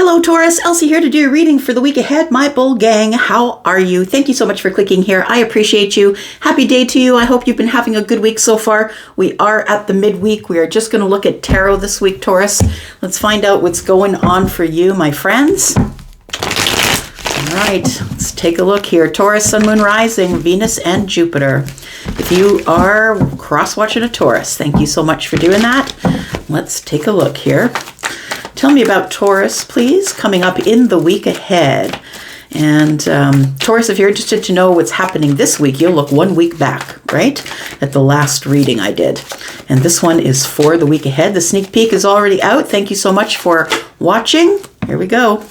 Hello Taurus, Elsie here to do your reading for the week ahead. My bull gang, how are you? Thank you so much for clicking here. I appreciate you. Happy day to you. I hope you've been having a good week so far. We are at the midweek. We are just going to look at tarot this week, Taurus. Let's find out what's going on for you, my friends. All right, let's take a look here. Taurus, Sun, Moon, Rising, Venus, and Jupiter. If you are cross-watching a Taurus, thank you so much for doing that. Let's take a look here. Tell me about Taurus, please, coming up in the week ahead. And Taurus, if you're interested to know what's happening this week, you'll look 1 week back, right, at the last reading I did. And this one is for the week ahead. The sneak peek is already out. Thank you so much for watching. Here we go.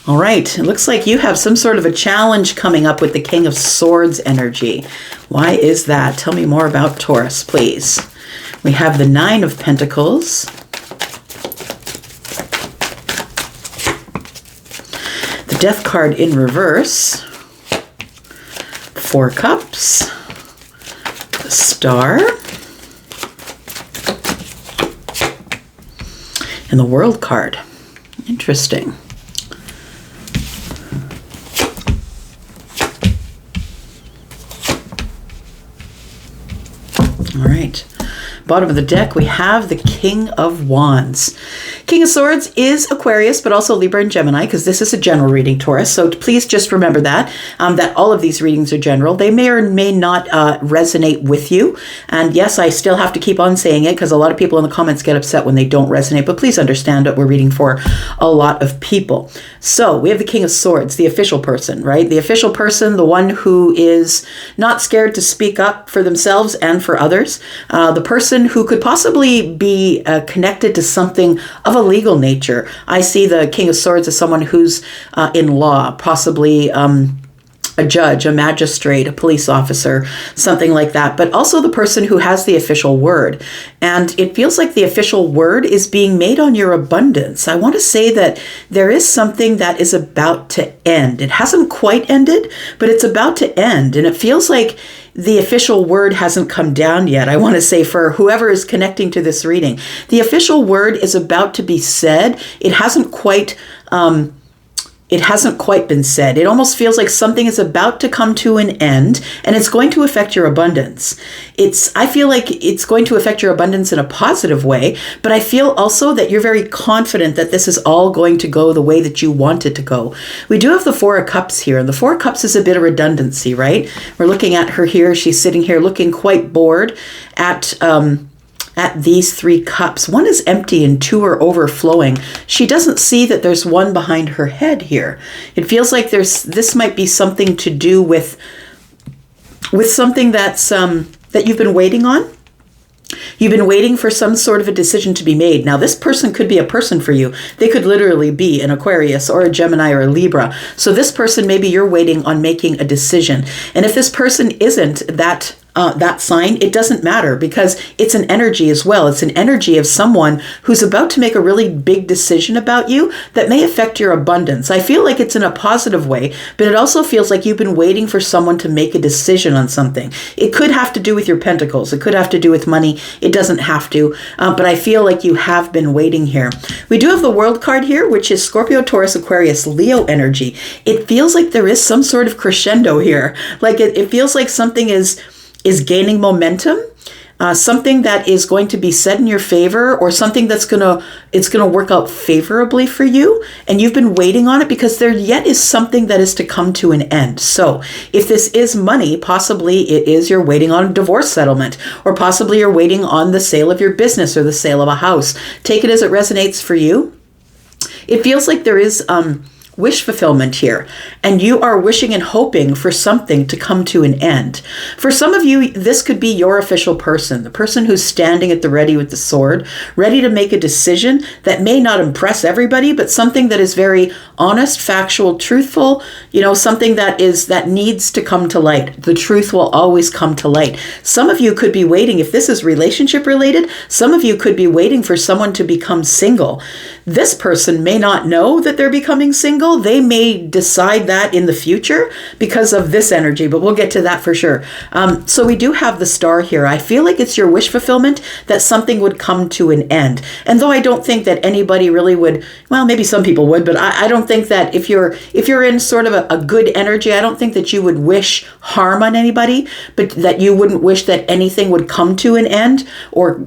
All right, it looks like you have some sort of a challenge coming up with the King of Swords energy. Why is that? Tell me more about Taurus, please. We have the Nine of Pentacles. The Death card in reverse. Four Cups. The Star. And the World card. Interesting. All right. Bottom of the deck, we have the King of Wands. King of Swords is Aquarius, but also Libra and Gemini, because this is a general reading, Taurus. So please just remember that all of these readings are general. They may or may not resonate with you. And yes, I still have to keep on saying it, because a lot of people in the comments get upset when they don't resonate. But please understand that we're reading for a lot of people. So we have the King of Swords, the official person, right? The official person, the one who is not scared to speak up for themselves and for others. The person who could possibly be connected to something of a legal nature. I see the King of Swords as someone who's in law, possibly a judge, a magistrate, a police officer, something like that, but also the person who has the official word. And it feels like the official word is being made on your abundance. I want to say that there is something that is about to end. It hasn't quite ended, but it's about to end. And it feels like the official word hasn't come down yet. I want to say for whoever is connecting to this reading, the official word is about to be said. It hasn't quite been said. It almost feels like something is about to come to an end, and it's going to affect your abundance. I feel like it's going to affect your abundance in a positive way, but I feel also that you're very confident that this is all going to go the way that you want it to go. We do have the Four of Cups here, and the Four of Cups is a bit of redundancy, right? We're looking at her here. She's sitting here looking quite bored at these three cups. One is empty and two are overflowing. She doesn't see that there's one behind her head here. It feels like this might be something to do with something that's that you've been waiting on. You've been waiting for some sort of a decision to be made. Now, this person could be a person for you. They could literally be an Aquarius or a Gemini or a Libra. So this person, maybe you're waiting on making a decision. And if this person isn't that sign, it doesn't matter, because it's an energy as well. It's an energy of someone who's about to make a really big decision about you that may affect your abundance. I feel like it's in a positive way, but it also feels like you've been waiting for someone to make a decision on something. It could have to do with your pentacles. It could have to do with money. It doesn't have to, but I feel like you have been waiting here. We do have the World card here, which is Scorpio, Taurus, Aquarius, Leo energy. It feels like there is some sort of crescendo here. Like it feels like something is gaining momentum, something that is going to be said in your favor, or something that's it's gonna work out favorably for you, and you've been waiting on it because there yet is something that is to come to an end. So if this is money, possibly it is you're waiting on a divorce settlement, or possibly you're waiting on the sale of your business or the sale of a house. Take it as it resonates for you. It feels like there is wish fulfillment here, and you are wishing and hoping for something to come to an end. For some of you, this could be your official person, the person who's standing at the ready with the sword, ready to make a decision that may not impress everybody, but something that is very honest, factual, truthful, something that needs to come to light. The truth will always come to light. Some of you could be waiting, if this is relationship related, some of you could be waiting for someone to become single. This person may not know that they're becoming single, single, they may decide that in the future because of this energy, but we'll get to that for sure. So we do have the Star here. I feel like it's your wish fulfillment that something would come to an end. And though I don't think that anybody really would, well, maybe some people would, but I don't think that if you're in sort of a good energy, I don't think that you would wish harm on anybody, but that you wouldn't wish that anything would come to an end or,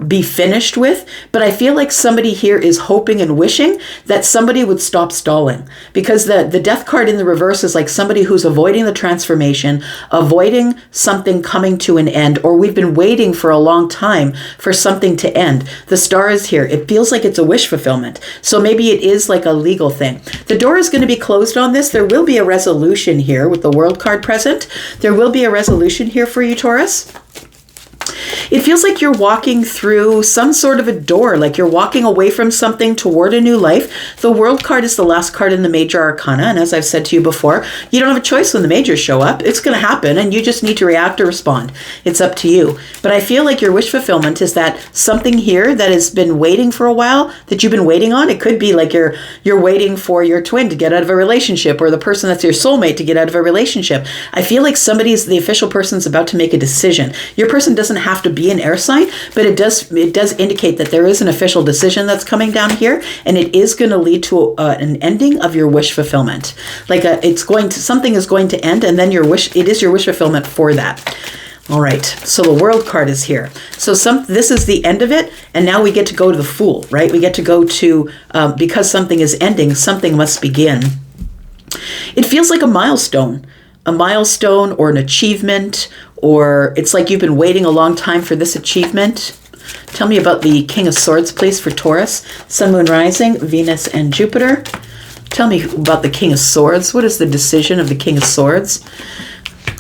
be finished with. But I feel like somebody here is hoping and wishing that somebody would stop stalling, because the Death card in the reverse is like somebody who's avoiding the transformation, avoiding something coming to an end, or we've been waiting for a long time for something to end. The Star is here. It feels like it's a wish fulfillment. So maybe it is like a legal thing. The door is going to be closed on this. There will be a resolution here with the World card present. There will be a resolution here for you, Taurus. It feels like you're walking through some sort of a door, like you're walking away from something toward a new life. The World card is the last card in the Major Arcana, and as I've said to you before, you don't have a choice when the majors show up. It's going to happen, and you just need to react or respond. It's up to you. But I feel like your wish fulfillment is that something here that has been waiting for a while, that you've been waiting on. It could be like you're waiting for your twin to get out of a relationship, or the person that's your soulmate to get out of a relationship. I feel like the official person's about to make a decision. Your person doesn't have to be an air sign, but it does indicate that there is an official decision that's coming down here, and it is going to lead to an ending of your wish fulfillment. Like something is going to end, and then it is your wish fulfillment for that. All right, so the World card is here. So this is the end of it, and now we get to go to the Fool, right? We get to go to, because something is ending, something must begin. It feels like a milestone or an achievement, or it's like you've been waiting a long time for this achievement. Tell me about the King of Swords, please, for Taurus. Sun, Moon, Rising, Venus, and Jupiter. Tell me about the King of Swords. What is the decision of the King of Swords?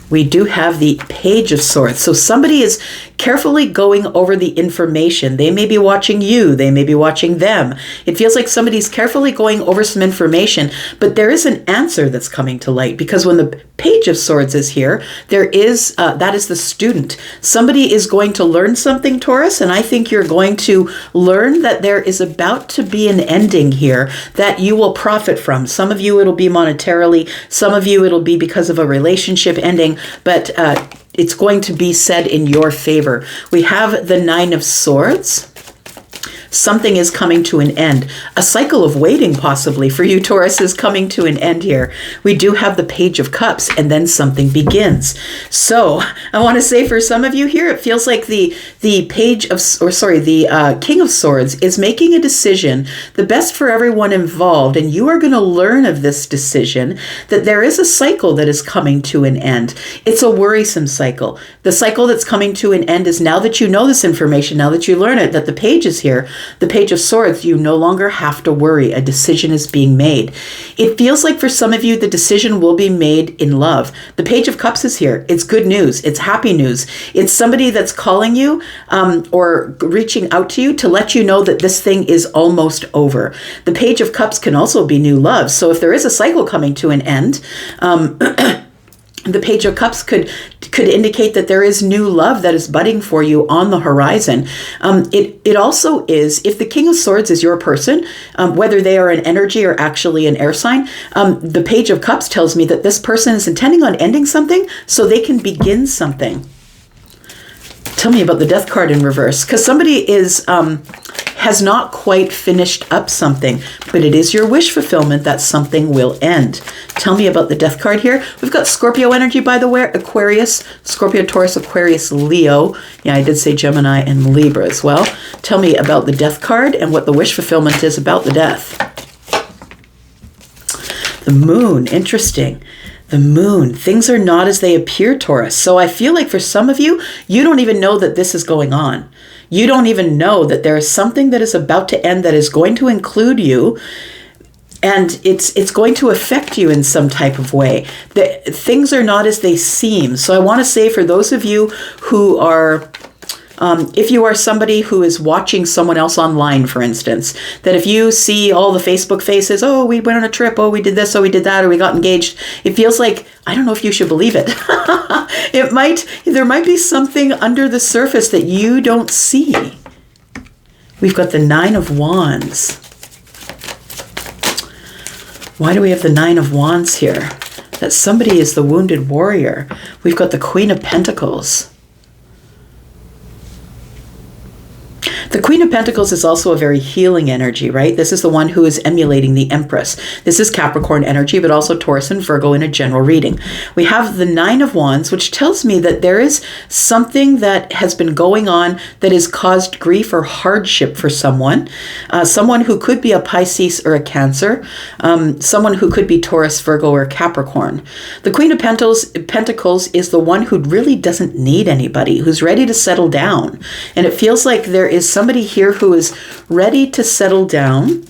We do have the Page of Swords. So somebody is carefully going over the information. They may be watching you. They may be watching them. It feels like somebody's carefully going over some information, but there is an answer that's coming to light, because when the Page of Swords is here, that is the student. Somebody is going to learn something, Taurus, and I think you're going to learn that there is about to be an ending here that you will profit from. Some of you, it'll be monetarily. Some of you, it'll be because of a relationship ending, but it's going to be said in your favor. We have the Nine of Swords. Something is coming to an end. A cycle of waiting, possibly, for you, Taurus, is coming to an end here. We do have the Page of Cups, and then something begins. So I want to say for some of you here, it feels like the King of Swords is making a decision, the best for everyone involved, and you are going to learn of this decision that there is a cycle that is coming to an end. It's a worrisome cycle. The cycle that's coming to an end is, now that you know this information, now that you learn it, that the Page is here, the Page of Swords, you no longer have to worry. A decision is being made. It feels like for some of you, the decision will be made in love. The Page of Cups is here. It's good news. It's happy news. It's somebody that's calling you or reaching out to you to let you know that this thing is almost over. The Page of Cups can also be new love. So if there is a cycle coming to an end, the Page of Cups could indicate that there is new love that is budding for you on the horizon. It also is, if the King of Swords is your person, whether they are an energy or actually an air sign, the Page of Cups tells me that this person is intending on ending something so they can begin something. Tell me about the Death card in reverse, because somebody has not quite finished up something, but it is your wish fulfillment that something will end. Tell me about the Death card here. We've got Scorpio energy, by the way, Aquarius, Scorpio, Taurus, Aquarius, Leo. Yeah, I did say Gemini and Libra as well. Tell me about the Death card and what the wish fulfillment is about the death. The Moon, interesting. The Moon, things are not as they appear, Taurus. So I feel like for some of you, you don't even know that this is going on. You don't even know that there is something that is about to end that is going to include you, and it's going to affect you in some type of way. Things are not as they seem. So I want to say for those of you who are, if you are somebody who is watching someone else online, for instance, that if you see all the Facebook faces, oh, we went on a trip, oh, we did this, oh, we did that, or we got engaged, it feels like, I don't know if you should believe it. There might be something under the surface that you don't see. We've got the Nine of Wands. Why do we have the Nine of Wands here? That somebody is the wounded warrior. We've got the Queen of Pentacles. The Queen of Pentacles is also a very healing energy, right? This is the one who is emulating the Empress. This is Capricorn energy, but also Taurus and Virgo in a general reading. We have the Nine of Wands, which tells me that there is something that has been going on that has caused grief or hardship for someone. Someone who could be a Pisces or a Cancer. Someone who could be Taurus, Virgo, or Capricorn. The Queen of Pentacles is the one who really doesn't need anybody, who's ready to settle down. And it feels like there is somebody here who is ready to settle down,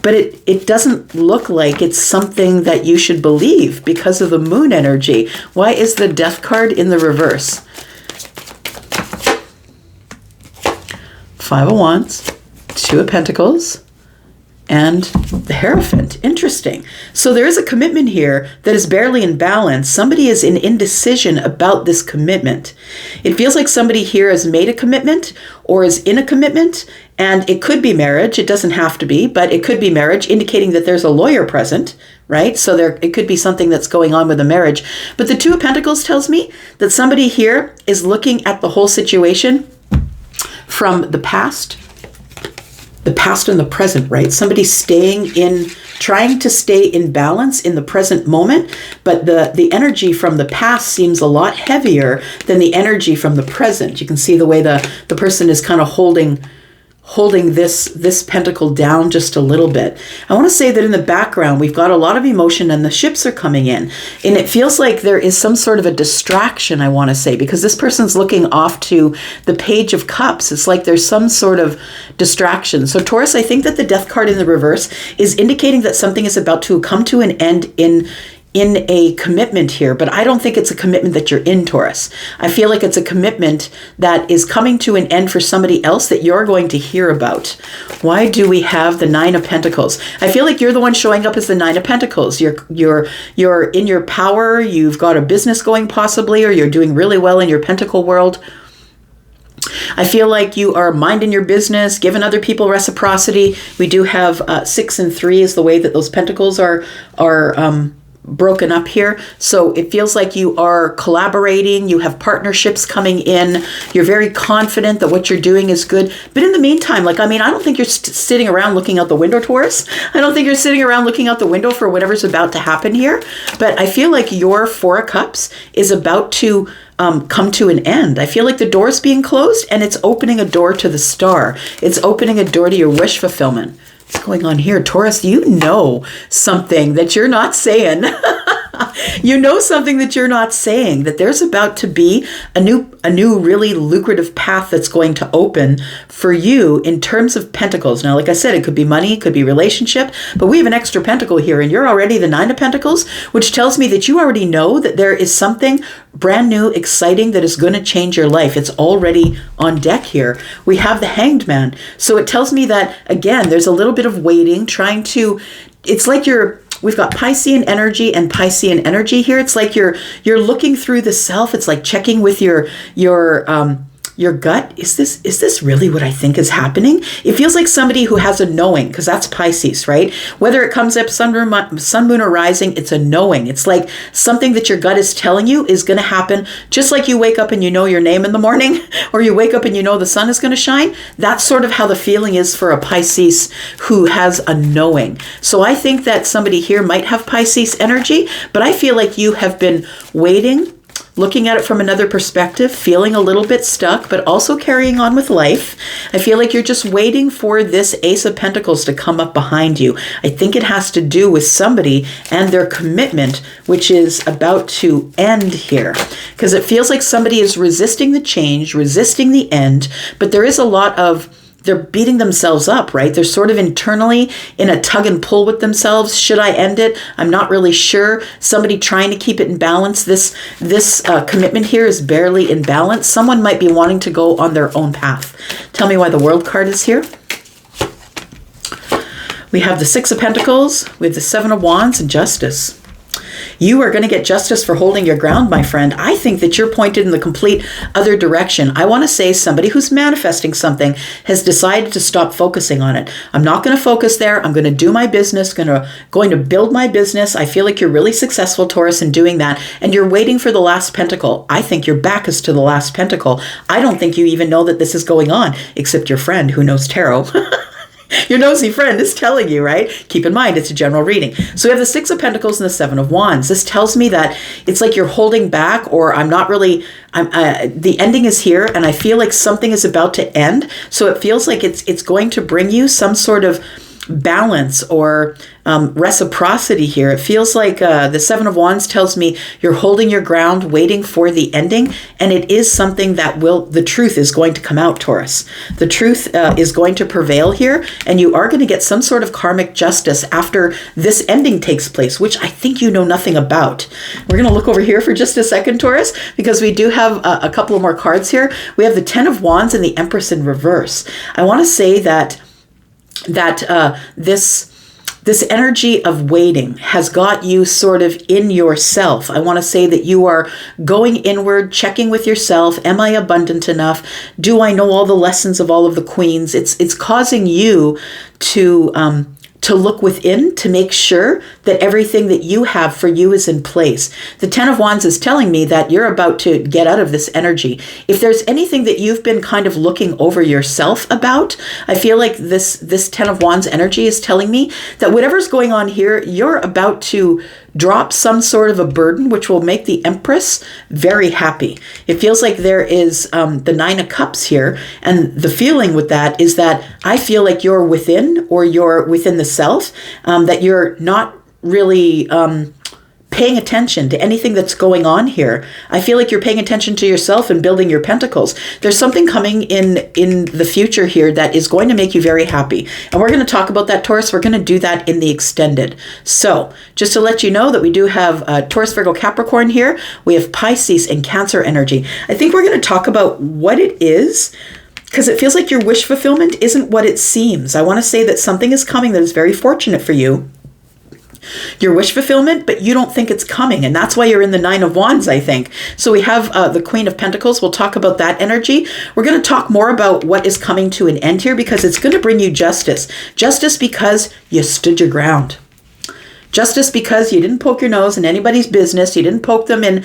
but it doesn't look like it's something that you should believe because of the Moon energy. Why is the Death card in the reverse? Five of Wands, Two of Pentacles, and the Hierophant. Interesting. So there is a commitment here that is barely in balance. Somebody is in indecision about this commitment. It feels like somebody here has made a commitment or is in a commitment, and it could be marriage. It doesn't have to be, but it could be marriage, indicating that there's a lawyer present, right? So it could be something that's going on with a marriage. But the Two of Pentacles tells me that somebody here is looking at the whole situation from the past and the present, right? Somebody's trying to stay in balance in the present moment, but the energy from the past seems a lot heavier than the energy from the present. You can see the way the person is kind of holding this pentacle down just a little bit. I want to say that in the background, we've got a lot of emotion and the ships are coming in. And it feels like there is some sort of a distraction, I want to say, because this person's looking off to the Page of Cups. It's like there's some sort of distraction. So Taurus, I think that the Death card in the reverse is indicating that something is about to come to an end in a commitment here, but I don't think it's a commitment that you're in, Taurus. I feel like it's a commitment that is coming to an end for somebody else that you're going to hear about. Why do we have the Nine of Pentacles? I feel like you're the one showing up as the Nine of Pentacles. You're in your power. You've got a business going possibly, or you're doing really well in your pentacle world. I feel like you are minding your business, giving other people reciprocity. We do have 6 and 3 is the way that those pentacles are broken up here. So it feels like you are collaborating, you have partnerships coming in, you're very confident that what you're doing is good. But in the meantime, I don't think you're sitting around looking out the window, Taurus. I don't think you're sitting around looking out the window for whatever's about to happen here. But I feel like your Four of Cups is about to come to an end. I feel like the door's being closed and it's opening a door to the Star. It's opening a door to your wish fulfillment. What's going on here? Taurus, you know something that you're not saying. You know something that you're not saying, that there's about to be a new really lucrative path that's going to open for you in terms of pentacles. Now, like I said, it could be money, it could be relationship, but we have an extra pentacle here and you're already the Nine of Pentacles, which tells me that you already know that there is something brand new, exciting that is going to change your life. It's already on deck here. We have the Hanged Man. So it tells me that, again, there's a little bit of waiting, it's like we've got Piscean energy and Piscean energy here. It's like you're looking through the self. It's like checking with your gut. Is this really what I think is happening? It feels like somebody who has a knowing, because that's Pisces, right? Whether it comes up sun, moon, or rising, it's a knowing. It's like something that your gut is telling you is going to happen. Just like you wake up and you know your name in the morning, or you wake up and you know the sun is going to shine. That's sort of how the feeling is for a Pisces who has a knowing. So I think that somebody here might have Pisces energy, but I feel like you have been waiting, looking at it from another perspective, feeling a little bit stuck, but also carrying on with life. I feel like you're just waiting for this Ace of Pentacles to come up behind you. I think it has to do with somebody and their commitment, which is about to end here. Because it feels like somebody is resisting the change, resisting the end, but there is a lot of they're beating themselves up, right? They're sort of internally in a tug and pull with themselves. Should I end it? I'm not really sure. Somebody trying to keep it in balance. This commitment here is barely in balance. Someone might be wanting to go on their own path. Tell me why the World card is here. We have the Six of Pentacles, we have the Seven of Wands, and Justice. You are going to get justice for holding your ground, my friend. I think that you're pointed in the complete other direction. I want to say somebody who's manifesting something has decided to stop focusing on it. I'm not going to focus there. I'm going to do my business, going to build my business. I feel like you're really successful, Taurus, in doing that. And you're waiting for the last pentacle. I think your back is to the last pentacle. I don't think you even know that this is going on, except your friend who knows tarot. Your nosy friend is telling you, right? Keep in mind, it's a general reading. So we have the Six of Pentacles and the Seven of Wands. This tells me that it's like you're holding back, or the ending is here, and I feel like something is about to end. So it feels like it's going to bring you some sort of balance or reciprocity here. It feels like the Seven of Wands tells me you're holding your ground, waiting for the ending, and it is something that the truth is going to come out, Taurus. The truth is going to prevail here, and you are going to get some sort of karmic justice after this ending takes place, which I think you know nothing about. We're going to look over here for just a second, Taurus, because we do have a couple of more cards here. We have the Ten of Wands and the Empress in reverse. I want to say that this energy of waiting has got you sort of in yourself. I want to say that you are going inward, checking with yourself. Am I abundant enough? Do I know all the lessons of all of the queens? It's causing you to look within to make sure that everything that you have for you is in place. The Ten of Wands is telling me that you're about to get out of this energy. If there's anything that you've been kind of looking over yourself about, I feel like this Ten of Wands energy is telling me that whatever's going on here, you're about to drop some sort of a burden, which will make the Empress very happy. It feels like there is the Nine of Cups here. And the feeling with that is that I feel like you're within, or you're within the self, that you're not really paying attention to anything that's going on here. I feel like you're paying attention to yourself and building your pentacles. There's something coming in the future here that is going to make you very happy. And we're going to talk about that, Taurus. We're going to do that in the extended. So just to let you know that we do have Taurus, Virgo, Capricorn here. We have Pisces and Cancer energy. I think we're going to talk about what it is, because it feels like your wish fulfillment isn't what it seems. I want to say that something is coming that is very fortunate for you. Your wish fulfillment, but you don't think it's coming. And that's why you're in the Nine of Wands, I think. So we have the Queen of Pentacles. We'll talk about that energy. We're going to talk more about what is coming to an end here, because it's going to bring you justice. Justice because you stood your ground. Justice because you didn't poke your nose in anybody's business. You didn't poke them in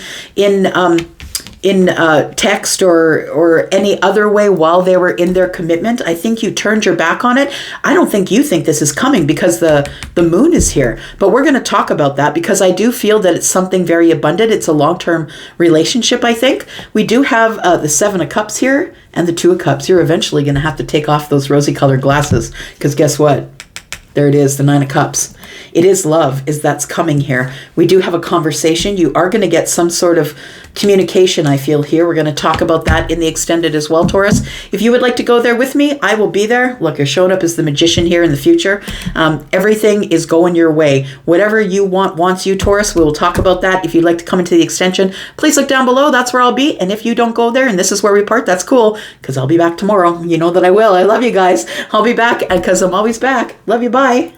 text or any other way while they were in their commitment. I think you turned your back on it. I don't think you think this is coming because the moon is here. But we're going to talk about that, because I do feel that it's something very abundant. It's a long-term relationship, I think. We do have the Seven of Cups here and the Two of Cups. You're eventually going to have to take off those rosy-colored glasses, because guess what? There it is, the Nine of Cups. It is love, that's coming here. We do have a conversation. You are going to get some sort of communication, I feel, here. We're going to talk about that in the extended as well, Taurus. If you would like to go there with me, I will be there. Look, you're showing up as the magician here in the future. Everything is going your way. Whatever you wants you, Taurus. We will talk about that. If you'd like to come into the extension, please look down below. That's where I'll be. And if you don't go there and this is where we part, that's cool, because I'll be back tomorrow. You know that I will. I love you guys. I'll be back, because I'm always back. Love you. Bye.